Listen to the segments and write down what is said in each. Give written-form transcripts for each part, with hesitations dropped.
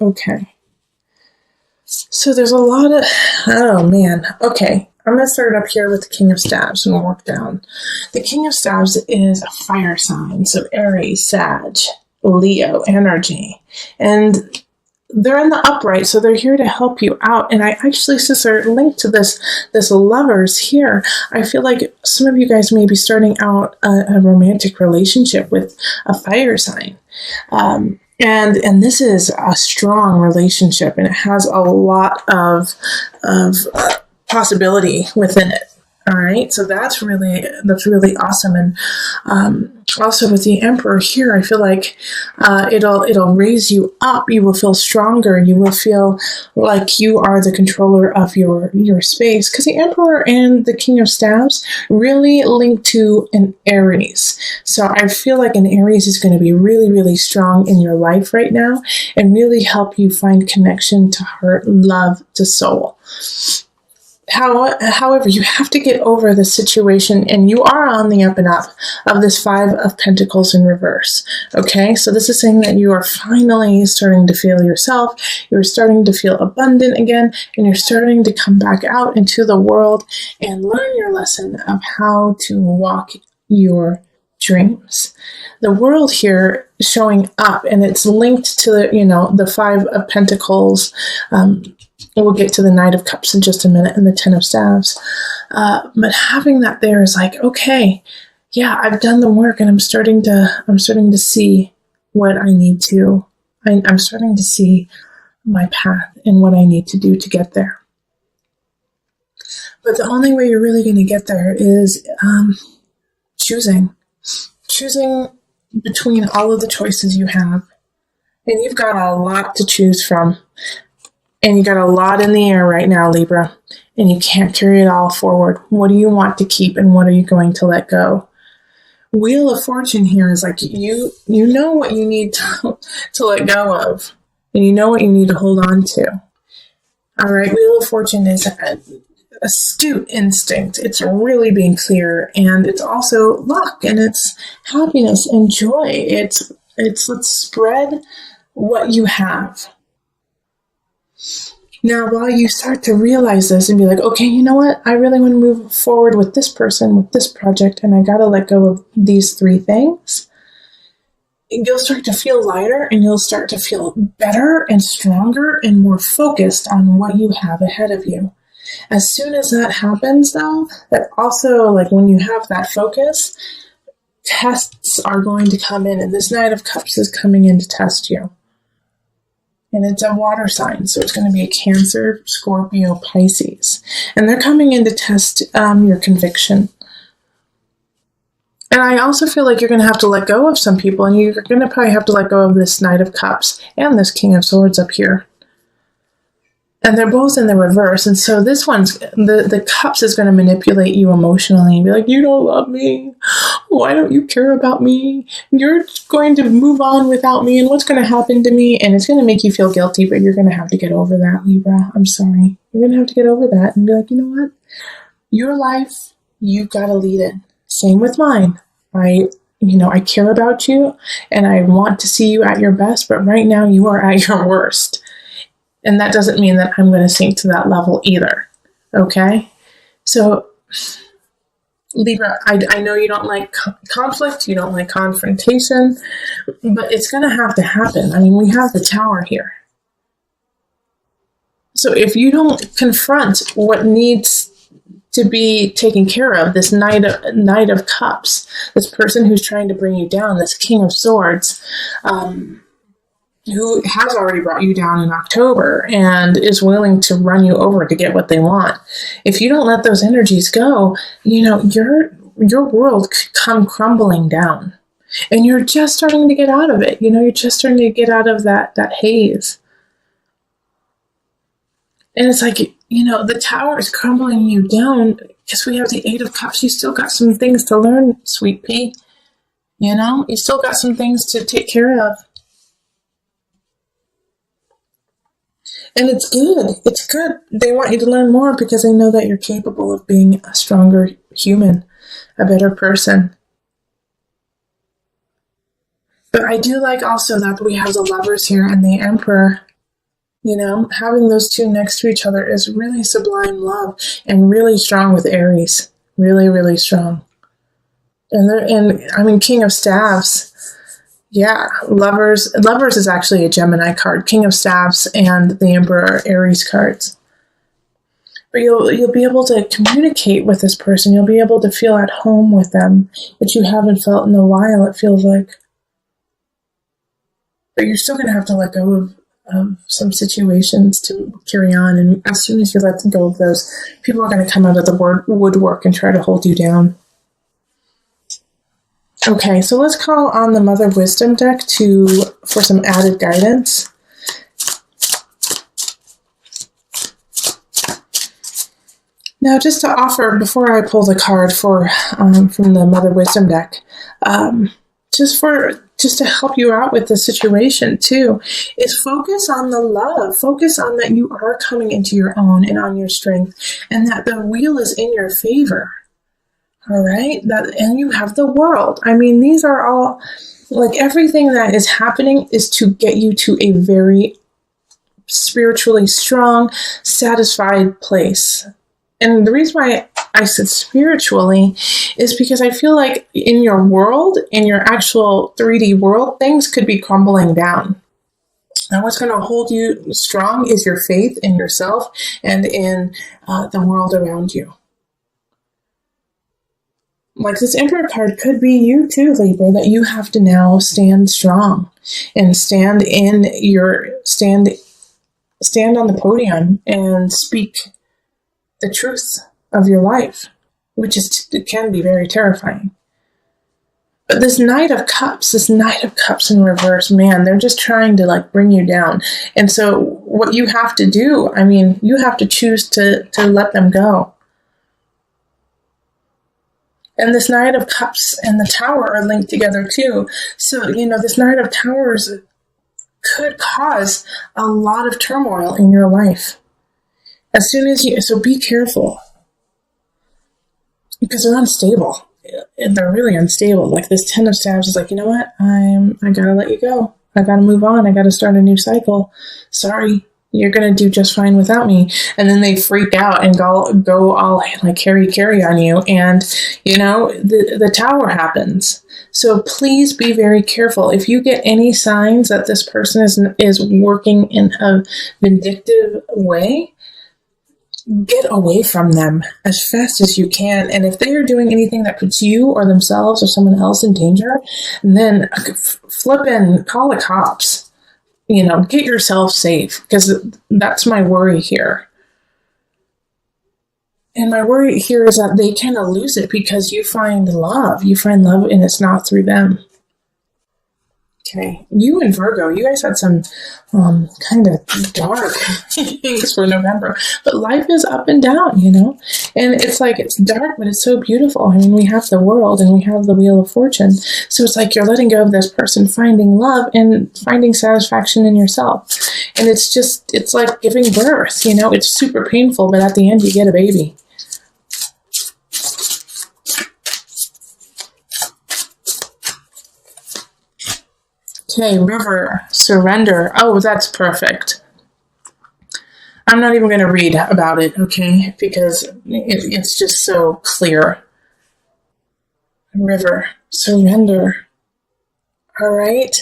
Okay. So there's a lot of, oh man. Okay. I'm going to start up here with the King of Staves and work down. The King of Staves is a fire sign. So Aries, Sag, Leo energy. And they're in the upright, so they're here to help you out. And I actually, since they're linked to this lovers here, I feel like some of you guys may be starting out a romantic relationship with a fire sign. And this is a strong relationship, and it has a lot of possibility within it. All right, so that's really awesome. And also with the Emperor here, I feel like it'll raise you up. You will feel stronger. You will feel like you are the controller of your space, because the Emperor and the King of Staves really link to an Aries. So I feel like an Aries is going to be really, really strong in your life right now and really help you find connection to heart, love, to soul. However, you have to get over the situation, and you are on the up and up of this Five of Pentacles in reverse. Okay, so this is saying that you are finally starting to feel yourself, you're starting to feel abundant again, and you're starting to come back out into the world and learn your lesson of how to walk your dreams. The world here showing up, and it's linked to the Five of Pentacles. We'll get to the Knight of Cups in just a minute and the Ten of Staves. But having that there is like, okay, yeah, I've done the work, and I'm starting to see what I need to. I'm starting to see my path and what I need to do to get there. But the only way you're really going to get there is choosing between all of the choices you have. And you've got a lot to choose from. And you got a lot in the air right now, Libra, and you can't carry it all forward. What do you want to keep, and what are you going to let go? Wheel of Fortune here is like you know what you need to let go of, and you know what you need to hold on to. All right, Wheel of Fortune is an astute instinct. It's really being clear, and it's also luck, and it's happiness and joy. It's let's spread what you have. Now, while you start to realize this and be like, okay, you know what? I really want to move forward with this person, with this project, and I got to let go of these three things. You'll start to feel lighter, and you'll start to feel better and stronger and more focused on what you have ahead of you. As soon as that happens, though, that also, like when you have that focus, tests are going to come in, and this Knight of Cups is coming in to test you. And it's a water sign, so it's going to be a Cancer, Scorpio, Pisces. And they're coming in to test your conviction. And I also feel like you're going to have to let go of some people, and you're going to probably have to let go of this Knight of Cups and this King of Swords up here. And they're both in the reverse. And so this one's, the Cups is going to manipulate you emotionally and be like, you don't love me. Why don't you care about me? You're going to move on without me. And what's going to happen to me? And it's going to make you feel guilty, but you're going to have to get over that, Libra. I'm sorry. You're going to have to get over that and be like, you know what? Your life, you've got to lead it. Same with mine. I care about you, and I want to see you at your best, but right now you are at your worst. And that doesn't mean that I'm going to sink to that level either. Okay? So, Libra, I know you don't like conflict, you don't like confrontation, but it's going to have to happen. I mean, we have the Tower here. So if you don't confront what needs to be taken care of, this Knight of Cups, this person who's trying to bring you down, this King of Swords, who has already brought you down in October and is willing to run you over to get what they want. If you don't let those energies go, your world could come crumbling down. And you're just starting to get out of it. You're just starting to get out of that haze. And it's like, the Tower is crumbling you down because we have the Eight of Cups. You still got some things to learn, sweet pea. You still got some things to take care of. And it's good. It's good. They want you to learn more because they know that you're capable of being a stronger human, a better person. But I do like also that we have the Lovers here and the Emperor. You know, having those two next to each other is really sublime love and really strong with Aries. Really, really strong. And I mean, King of Staves. Yeah, Lovers. Lovers is actually a Gemini card. King of Staves and the Emperor are Aries cards. But you'll be able to communicate with this person. You'll be able to feel at home with them, which you haven't felt in a while, it feels like. But you're still going to have to let go of some situations to carry on. And as soon as you let go of those, people are going to come out of the woodwork and try to hold you down. Okay, so let's call on the Mother Wisdom deck for some added guidance. Now, just to offer, before I pull the card from the Mother Wisdom deck, just to help you out with the situation too, is focus on the love. Focus on that you are coming into your own and on your strength, and that the wheel is in your favor. All right? And you have the world. I mean, these are all, like, everything that is happening is to get you to a very spiritually strong, satisfied place. And the reason why I said spiritually is because I feel like in your world, in your actual 3D world, things could be crumbling down. And what's going to hold you strong is your faith in yourself and in the world around you. Like, this Emperor card could be you too, Libra, that you have to now stand strong and stand on the podium and speak the truth of your life, which can be very terrifying. But this Knight of Cups in reverse, man, they're just trying to, like, bring you down. And so what you have to do, I mean, you have to choose to let them go. And this Knight of Cups and the Tower are linked together too. So, you know, this Knight of Towers could cause a lot of turmoil in your life. So be careful. Because they're unstable. They're really unstable. Like, this Ten of Staves is like, you know what? I gotta let you go. I gotta move on. I gotta start a new cycle. Sorry, you're gonna do just fine without me. And then they freak out and go all like carry on you. And, you know, the Tower happens. So please be very careful. If you get any signs that this person is working in a vindictive way, get away from them as fast as you can. And if they are doing anything that puts you or themselves or someone else in danger, then flip and call the cops. You know, get yourself safe, because that's my worry here. And my worry here is that they kind of lose it because you find love. You find love, and it's not through them. Okay, you and Virgo, you guys had some kind of dark things for November, but life is up and down, you know, and it's like, it's dark, but it's so beautiful. I mean, we have the world and we have the Wheel of Fortune, so it's like you're letting go of this person, finding love and finding satisfaction in yourself, and it's like giving birth, you know, it's super painful, but at the end you get a baby. Okay, River, surrender. Oh, that's perfect. I'm not even going to read about it, okay? Because it's just so clear. River, surrender. All right.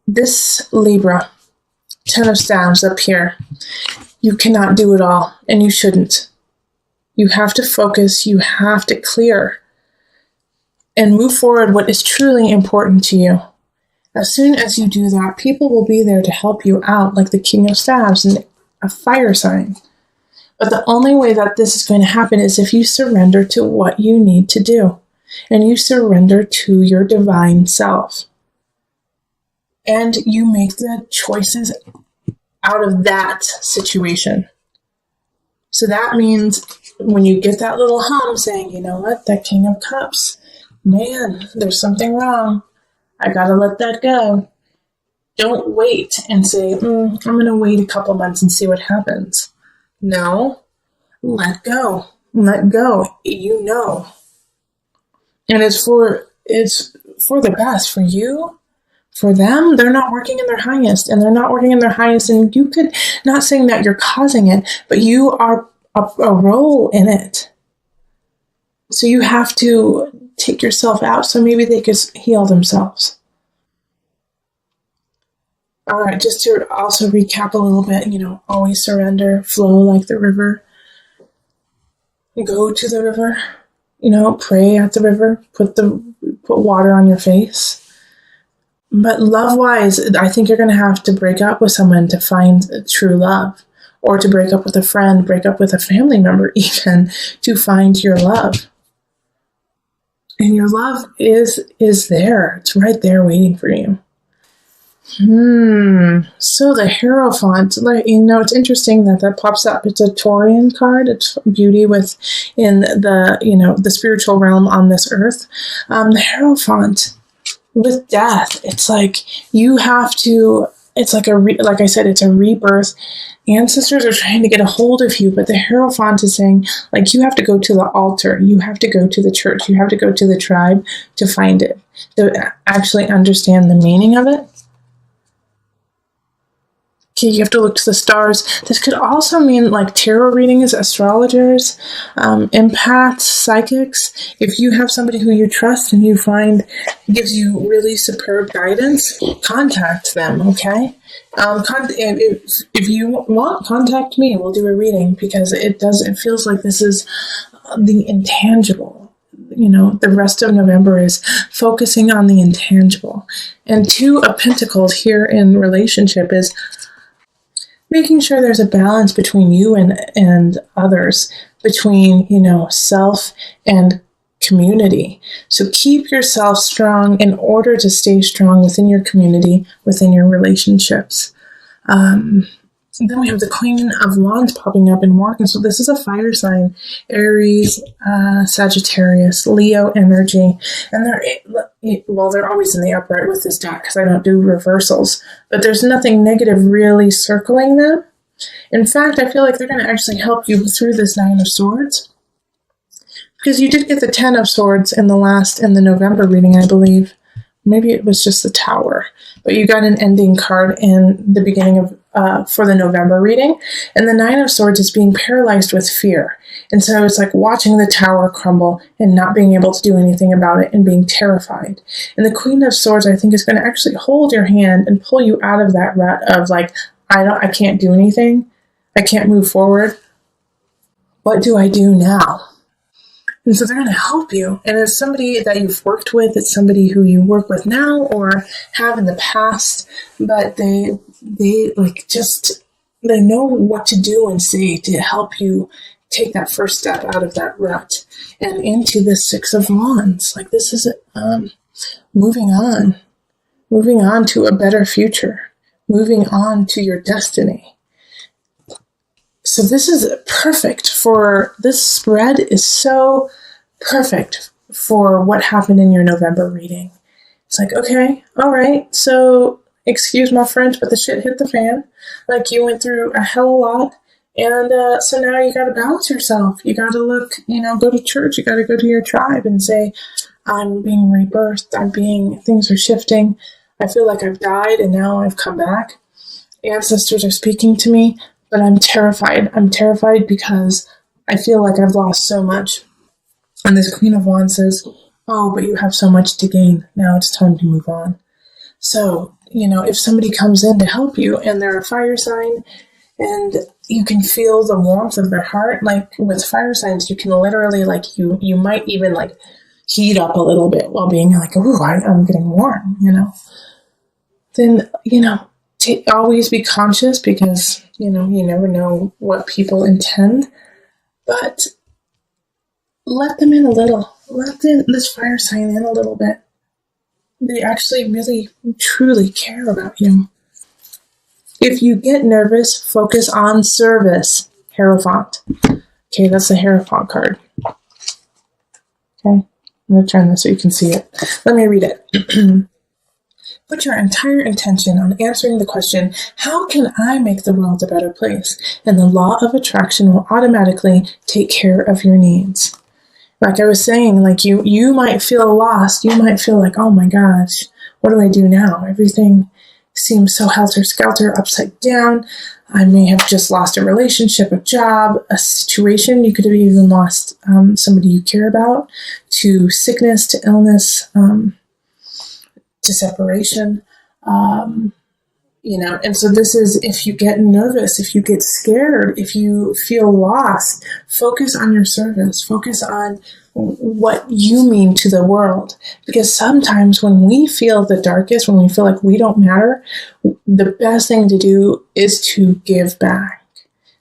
This Libra, Ten of Staves up here. You cannot do it all, and you shouldn't. You have to focus. You have to clear and move forward what is truly important to you. As soon as you do that, people will be there to help you out, like the King of Staves and a fire sign. But the only way that this is going to happen is if you surrender to what you need to do, and you surrender to your divine self. And you make the choices out of that situation. So that means when you get that little hum saying, you know what, that King of Cups, man, there's something wrong. I gotta let that go. Don't wait and say, I'm gonna wait a couple months and see what happens. No, let go. Let go. You know. And it's for the best, for you, For them, they're not working in their highest, and they're not working in their highest. And you could, not saying that you're causing it, but you are a role in it. So you have to take yourself out so maybe they could heal themselves. All right, just to also recap a little bit, always surrender, flow like the river, go to the river, pray at the river, put water on your face. But love-wise, I think you're going to have to break up with someone to find true love, or to break up with a friend, break up with a family member even, to find your love. And your love is there. It's right there waiting for you. So the Hierophant, it's interesting that pops up. It's a Taurian card. It's beauty in the spiritual realm on this earth. The Hierophant, with death, it's like you have to, it's like like I said, it's a rebirth. Ancestors are trying to get a hold of you, but the Hierophant is saying, like, you have to go to the altar, you have to go to the church, you have to go to the tribe to find it, to actually understand the meaning of it. Okay, you have to look to the stars. This could also mean like tarot readings, astrologers, empaths, psychics. If you have somebody who you trust and you find gives you really superb guidance, contact them, okay? If you want, contact me. We'll do a reading, because it feels like this is the intangible. The rest of November is focusing on the intangible. And Two of Pentacles here in relationship is making sure there's a balance between you and others, between, self and community. So keep yourself strong in order to stay strong within your community, within your relationships. Then we have the Queen of Wands popping up in work. And so this is a fire sign, Aries, Sagittarius, Leo energy. And they're always in the upright with this deck because I don't do reversals. But there's nothing negative really circling them. In fact, I feel like they're going to actually help you through this Nine of Swords. Because you did get the 10 of Swords in the November reading, I believe. Maybe it was just the Tower. But you got an ending card in the beginning of for the November reading. And the Nine of Swords is being paralyzed with fear. And so it's like watching the tower crumble and not being able to do anything about it and being terrified. And the Queen of Swords, I think, is going to actually hold your hand and pull you out of that rut of like, I can't do anything. I can't move forward. What do I do now? And so they're going to help you. And it's somebody that you've worked with. It's somebody who you work with now or have in the past. But they know what to do and say to help you take that first step out of that rut and into the Six of Wands. Like, this is moving on to a better future, moving on to your destiny. So this is perfect for, this spread is so perfect for what happened in your November reading. It's like, okay, all right, so excuse my French, but the shit hit the fan. Like, you went through a hell of a lot, and so now you got to balance yourself. You got to look, go to church. You got to go to your tribe and say, I'm being rebirthed. Things are shifting. I feel like I've died and now I've come back. Ancestors are speaking to me. But I'm terrified. I'm terrified because I feel like I've lost so much. And this Queen of Wands says, oh, but you have so much to gain. Now it's time to move on. So, if somebody comes in to help you and they're a fire sign and you can feel the warmth of their heart, like with fire signs, you can literally, like, you might even like heat up a little bit while being like, ooh, I'm getting warm, Then, always be conscious because, you never know what people intend, but let them in a little. Let this fire sign in a little bit. They actually really, truly care about you. If you get nervous, focus on service. Hierophant. Okay, that's the Hierophant card. Okay, I'm going to turn this so you can see it. Let me read it. Put your entire intention on answering the question, how can I make the world a better place? And the law of attraction will automatically take care of your needs. Like I was saying, like you might feel lost. You might feel like, oh my gosh, what do I do now? Everything seems so helter-skelter, upside down. I may have just lost a relationship, a job, a situation. You could have even lost somebody you care about, to sickness, to illness, to separation. And so this is, if you get nervous, if you get scared, if you feel lost, focus on your service. Focus on what you mean to the world. Because sometimes when we feel the darkest, when we feel like we don't matter, the best thing to do is to give back.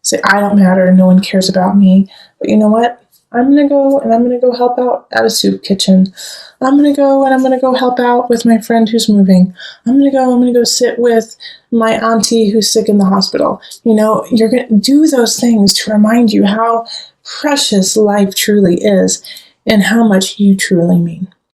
Say, I don't matter, no one cares about me. But you know what? I'm going to go help out at a soup kitchen. I'm going to go help out with my friend who's moving. I'm going to go sit with my auntie who's sick in the hospital. You're going to do those things to remind you how precious life truly is and how much you truly mean.